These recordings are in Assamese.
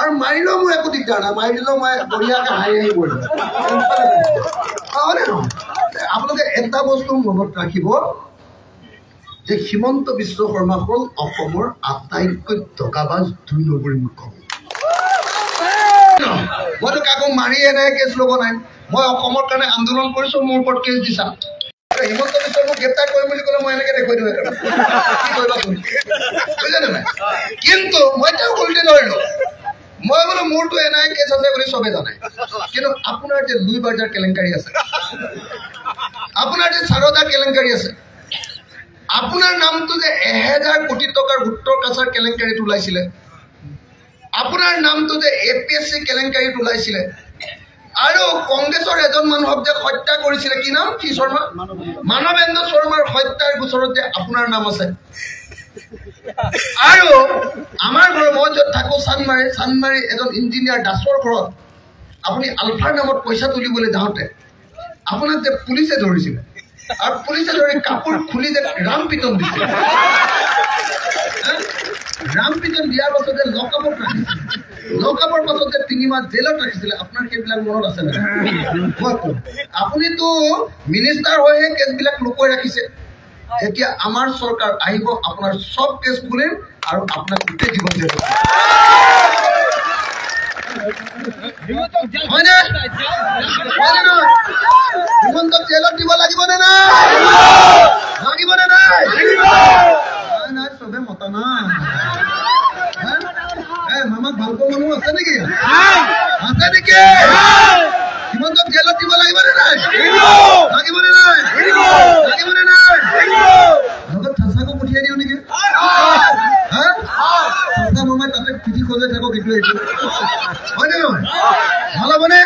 আৰু মাৰিলেও মোৰ একো দিগদাৰ নাই, মাৰি দিলেও মই বঢ়িয়াকৈ হাঁহি পৰিম। আপোনালোকে এটা বস্তু মনত ৰাখিব যে হিমন্ত বিশ্ব শৰ্মা হ'ল অসমৰ আটাইতকৈ টকাবাজ 2 নম্বৰী মুখ্যমন্ত্ৰী। মইতো কাকো মাৰি এনেকৈ কেছ ল'ব নাই, মই অসমৰ কাৰণে আন্দোলন কৰিছোঁ, মোৰ ওপৰত কেছ দিছা। হিমন্ত বিশ্ব মোক গ্ৰেপ্তাৰ কৰিম বুলি ক'লে মই এনেকৈ দেখুৱাই দিওঁ, কি কৰিবা তুমি, বুজিছানে নাই? কিন্তু মই তেওঁক উল্টি ধৰিলোঁ, মই বোলো মোৰতো এনেই কেছ আছে বুলি চবে জানে, কিন্তু আপোনাৰ যে লুই বাজাৰ কেলেংকাৰী আছে, আপোনাৰ যে চাৰদা কেলেংকাৰী আছে, আপোনাৰ নামটো যে 1000 কোটি টকাৰ উত্তৰ কাছাৰ কেলেংকাৰীত ওলাইছিলে, আপোনাৰ নামটো যে APSC কেলেংকাৰীত ওলাইছিলে, আৰু কংগ্ৰেছৰ এজন মানুহক যে হত্যা কৰিছিলে, কি নাম, কি শৰ্মা, মানৱেন্দ্ৰ শৰ্মাৰ হত্যাৰ গোচৰত যে আপোনাৰ নাম আছে। আৰু আমাৰ ঘৰত মই য'ত থাকোঁ চানমাৰী এজন ইঞ্জিনিয়াৰ দাসৰ ঘৰত আপুনি আলফাৰ নামত পইচা তুলিবলৈ যাওঁতে আপোনাক যে পুলিচে ধৰিছিলে, আৰু পুলিচে ধৰি কাপোৰ খুলি যে ৰাম পিটন দিছিল, ৰাম পিটন দিয়াৰ পাছতে লকআপত ৰাখিছিল, লকআপৰ পাছতে 3 মাহ জেলত ৰাখিছিলে। আপোনাৰ সেইবিলাক মনত আছে নে? আপুনিতো মিনিষ্টাৰ হৈহে কেছবিলাক লুকুৱাই ৰাখিছে। এতিয়া আমাৰ চৰকাৰ আহিব, আপোনাৰ সব কেছ খুলিম আৰু আপোনাক গোটেই জীৱন জেলত। হিমন্তক জেলত দিব লাগিব নে নাই? লাগিব নে নাই? নাই, চবে মতা নাই। মামাক ভাল পোৱা মানুহ আছে নেকি? আছে নেকি? হিমন্তক জেলত দিব লাগিব নে নাই? লাগিব নে নাই? লাগিব নে নাই? লগত ঠাচাকো পঠিয়াই দিওঁ নেকি? ঠাচা মামাই তাতে পিঠি খোজে থাকক, এইটো হয় নে নহয়? ভাল হ'বনে?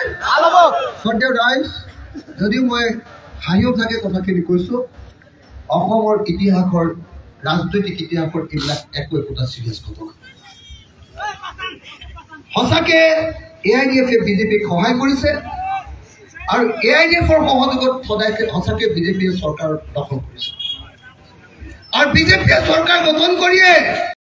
শ্ৰদ্ধেয় ৰাইজ, যদিও মই হাঁহি উঠাকে কথাখিনি কৈছোঁ, অসমৰ ইতিহাসৰ, ৰাজনৈতিক ইতিহাসৰ এইবিলাক একোটা চিৰিয়াছ ঘটনা। সঁচাকে AIDF বিজেপিক সহায় কৰিছে, আৰু AIDFৰ সহযোগত সঁচাকে বিজেপিয়ে চৰকাৰ দখল কৰিছে, আৰু বিজেপিয়ে চৰকাৰ গঠন কৰিয়ে